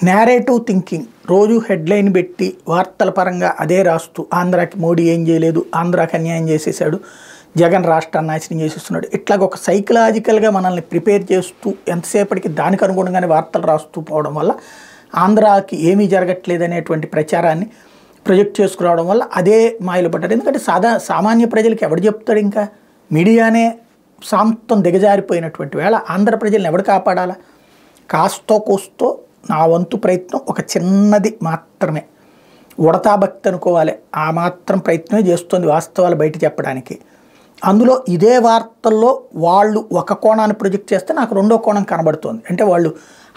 Narrative thinking రోజు headline పెట్టి వార్తల పరంగా అదే రాస్తూ ఆంధ్రాకి మోడీ ఏం చేయలేదు, ఆంధ్రాకి అన్యాయం చేసేసాడు, జగన్ రాష్ట్రాన్ని నాశనం చేసేస్తున్నాడు, ఇట్లాగ ఒక సైకలాజికల్గా మనల్ని ప్రిపేర్ చేస్తూ ఎంతసేపటికి దానికి అనుగుణంగానే వార్తలు రాస్తూ పోవడం వల్ల ఆంధ్రాకి ఏమీ జరగట్లేదు అనేటువంటి ప్రచారాన్ని ప్రొజెక్ట్ చేసుకురావడం వల్ల అదే మాయలు పడ్డారు. ఎందుకంటే సామాన్య ప్రజలకి ఎవడు చెప్తాడు? ఇంకా మీడియానే శాంతం దిగజారిపోయినటువంటి వేళ ఆంధ్ర ప్రజల్ని ఎవడు కాపాడాలా? కాస్తో కూస్తో నా వంతు ప్రయత్నం ఒక చిన్నది మాత్రమే, ఉడతా భక్తి అనుకోవాలి, ఆ మాత్రం ప్రయత్నమే చేస్తుంది వాస్తవాలు బయట చెప్పడానికి. అందులో ఇదే వార్తల్లో వాళ్ళు ఒక కోణాన్ని ప్రొజెక్ట్ చేస్తే నాకు రెండో కోణం కనబడుతుంది. అంటే వాళ్ళు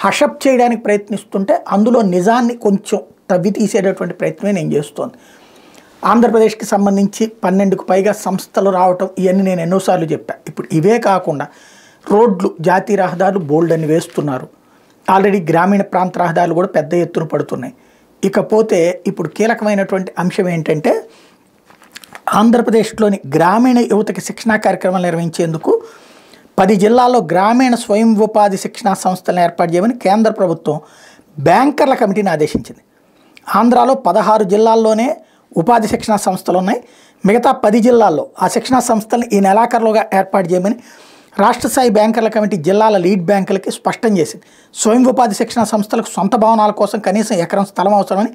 హషప్ చేయడానికి ప్రయత్నిస్తుంటే అందులో నిజాన్ని కొంచెం తవ్వి తీసేటటువంటి ప్రయత్నమే నేను చేస్తోంది. ఆంధ్రప్రదేశ్కి సంబంధించి 12కు పైగా సంస్థలు రావటం ఇవన్నీ నేను ఎన్నోసార్లు చెప్పాను. ఇప్పుడు ఇవే కాకుండా రోడ్లు, జాతీయ రహదారులు బోల్డ్ అని వేస్తున్నారు. ఆల్రెడీ గ్రామీణ ప్రాంత రహదారులు కూడా పెద్ద ఎత్తున పడుతున్నాయి. ఇకపోతే ఇప్పుడు కీలకమైనటువంటి అంశం ఏంటంటే ఆంధ్రప్రదేశ్లోని గ్రామీణ యువతకి శిక్షణా కార్యక్రమాలు నిర్వహించేందుకు 10 జిల్లాల్లో గ్రామీణ స్వయం ఉపాధి శిక్షణా సంస్థలను ఏర్పాటు చేయమని కేంద్ర ప్రభుత్వం బ్యాంకర్ల కమిటీని ఆదేశించింది. ఆంధ్రాలో 16 జిల్లాల్లోనే ఉపాధి శిక్షణా సంస్థలు ఉన్నాయి. మిగతా 10 జిల్లాల్లో ఆ శిక్షణా సంస్థలను ఈ నెలాఖరులోగా ఏర్పాటు చేయమని రాష్ట్ర స్థాయి బ్యాంకర్ల కమిటీ జిల్లాల లీడ్ బ్యాంకులకి స్పష్టం చేసింది. స్వయం ఉపాధి శిక్షణా సంస్థలకు సొంత భవనాల కోసం కనీసం ఎకరం స్థలం అవసరమని,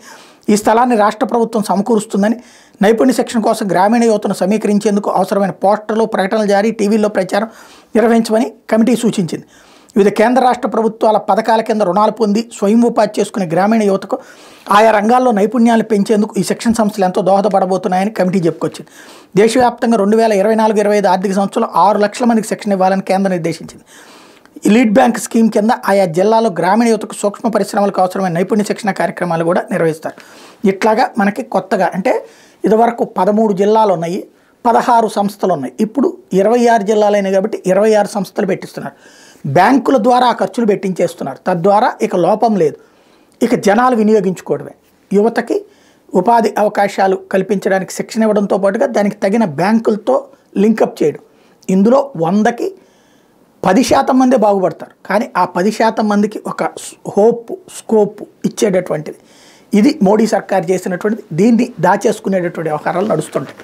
ఈ స్థలాన్ని రాష్ట్ర ప్రభుత్వం సమకూరుస్తుందని, నైపుణ్య శిక్షణ కోసం గ్రామీణ యువతను సమీకరించేందుకు అవసరమైన పోస్టర్లు, ప్రకటనలు జారీ, టీవీల్లో ప్రచారం నిర్వహించమని కమిటీ సూచించింది. వివిధ కేంద్ర రాష్ట్ర ప్రభుత్వాల పథకాల కింద రుణాలు పొంది స్వయం ఉపాధి చేసుకునే గ్రామీణ యువతకు ఆయా రంగాల్లో నైపుణ్యాలు పెంచేందుకు ఈ శిక్షణ సంస్థలు ఎంతో దోహదపడబోతున్నాయని కమిటీ చెప్పుకొచ్చింది. దేశవ్యాప్తంగా 2024-25 ఆర్థిక సంవత్సరంలో 6 లక్షల మందికి శిక్షణ ఇవ్వాలని కేంద్రం నిర్దేశించింది. ఈ లీడ్ బ్యాంక్ స్కీమ్ కింద ఆయా జిల్లాలో గ్రామీణ యువతకు సూక్ష్మ పరిశ్రమలకు అవసరమైన నైపుణ్య శిక్షణ కార్యక్రమాలు కూడా నిర్వహిస్తారు. ఇట్లాగా మనకి కొత్తగా అంటే ఇదివరకు 13 జిల్లాలు ఉన్నాయి, 16 సంస్థలు ఉన్నాయి. ఇప్పుడు 26 జిల్లాలైనాయి కాబట్టి 26 సంస్థలు పెట్టిస్తున్నారు. బ్యాంకుల ద్వారా ఆ ఖర్చులు పెట్టించేస్తున్నారు. తద్వారా ఇక లోపం లేదు, ఇక జనాలు వినియోగించుకోవడమే. యువతకి ఉపాధి అవకాశాలు కల్పించడానికి శిక్షణ ఇవ్వడంతో పాటుగా దానికి తగిన బ్యాంకులతో లింకప్ చేయడం. ఇందులో 100కి 10% మందే బాగుపడతారు. కానీ ఆ 10% మందికి ఒక హోప్, స్కోప్ ఇచ్చేటటువంటిది ఇది మోడీ సర్కార్ చేసినటువంటిది. దీన్ని దాచేసుకునేటటువంటి వ్యవహారాలు నడుస్తుంటాయి.